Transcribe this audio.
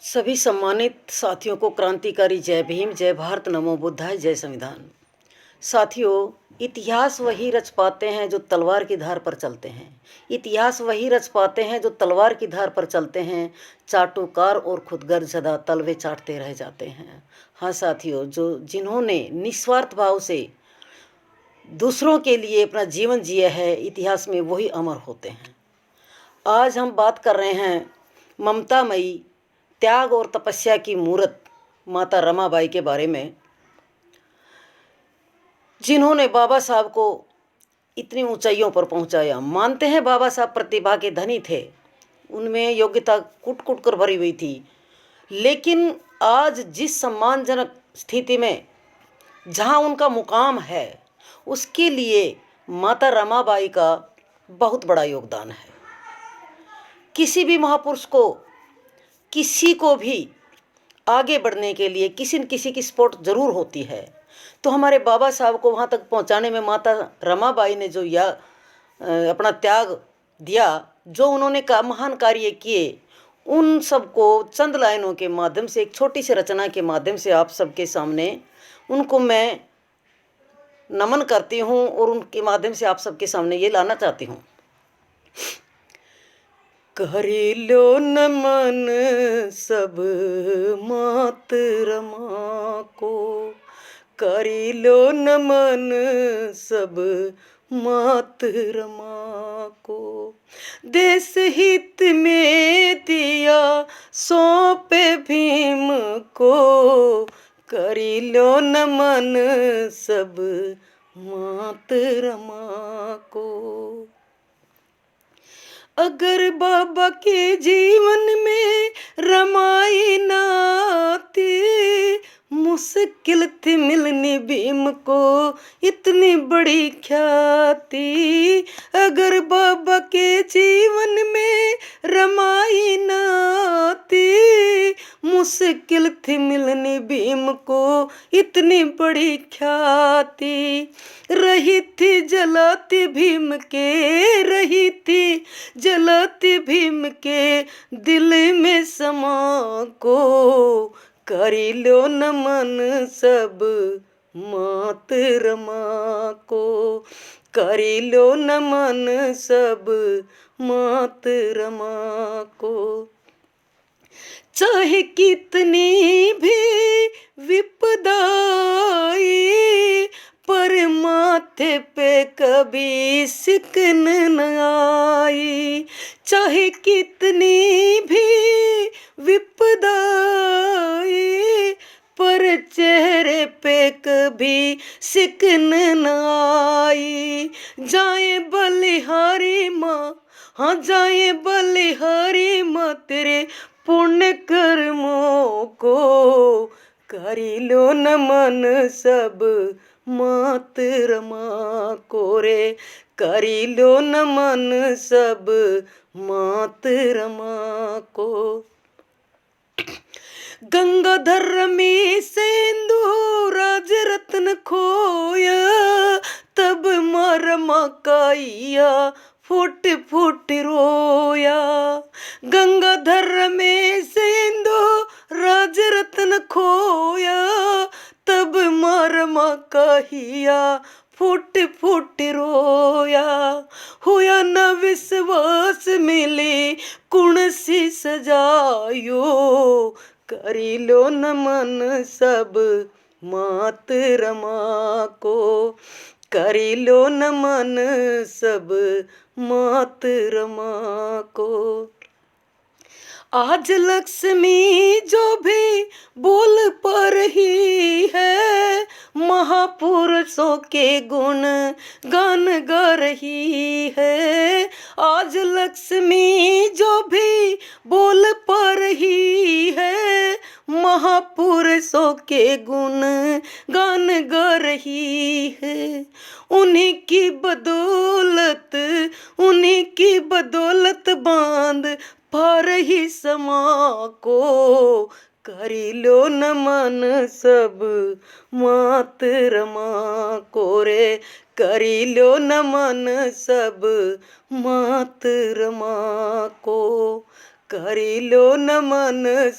सभी सम्मानित साथियों को क्रांतिकारी जय भीम, जय भारत, नमो बुद्धाय, जय संविधान। साथियों, इतिहास वही रच पाते हैं जो तलवार की धार पर चलते हैं। इतिहास वही रच पाते हैं जो तलवार की धार पर चलते हैं। चाटुकार और खुदगर्ज सदा तलवे चाटते रह जाते हैं। हाँ साथियों, जिन्होंने निस्वार्थ भाव से दूसरों के लिए अपना जीवन जिया है, इतिहास में वही अमर होते हैं। आज हम बात कर रहे हैं ममतामयी, त्याग और तपस्या की मूर्त माता रमाबाई के बारे में, जिन्होंने बाबा साहब को इतनी ऊंचाइयों पर पहुंचाया। मानते हैं बाबा साहब प्रतिभा के धनी थे, उनमें योग्यता कुट कुट कर भरी हुई थी, लेकिन आज जिस सम्मानजनक स्थिति में जहां उनका मुकाम है, उसके लिए माता रमाबाई का बहुत बड़ा योगदान है। किसी भी महापुरुष को, किसी को भी आगे बढ़ने के लिए किसी न किसी की सपोर्ट जरूर होती है। तो हमारे बाबा साहब को वहाँ तक पहुँचाने में माता रमाबाई ने जो अपना त्याग दिया, जो उन्होंने महान कार्य किए, उन सबको चंद लाइनों के माध्यम से, एक छोटी सी रचना के माध्यम से आप सबके सामने उनको मैं नमन करती हूँ और उनके माध्यम से आप सबके सामने ये लाना चाहती हूँ। करी लो नमन सब मात रमा को, करी लो नमन सब मात रमा को। देश हित में दिया सौंपे भीम को, करी लो नमन सब मात रमा को। अगर बाबा के जीवन में रमाई ना आती, मुश्किल थी मिलनी भीम को इतनी बड़ी ख्याति। अगर बाबा के जीवन में रमाई ना आती, मुश्किल थी मिलनी भीम को इतनी बड़ी ख्याति। रही थी जलाती भीम के, रही थी जलाती भीम के दिल में समा को, करी लो नमन सब मात रमा को, करी लो नमन सब मात रमा को। चाहे कितनी भी विपदा आई, पर माथे पे कभी सिकन न आई। चाहे कितनी भी विपदा आई, पर चेहरे पे कभी सिकन न आई। जाए बलिहारी माँ, हाँ जाए बलिहारी माँ तेरे पुण्य कर्मों को, करी लो नमन सब मात रमा को रे, करी लो नमन सब मात रमा को। गंगाधर में सिंधु राज रत्न खोया, तब रमा काइया फुट फुट रोया। गंगाधर में सिंधु राज रत्न खोया, तब रमा काहिया फुट फुट रोया। होया न विश्वास मिली कुण सी सजायो, करी लो नमन सब मात रमा को, करी लो नमन सब मात रमा को। आज लक्ष्मी जो भी बोल पा रही है, महापुरुषों के गुण गान गा रही है। आज लक्ष्मी जो भी बोल पा रही है, महापुरुषों के गुण गान गा रही है। उन्हीं की बदौलत, उन्हीं की बदौलत बांध पा रही समा को, करी लो नमन सब मात रमा को रे, करी लो नमन सब मात रमा को, करी लो नमन।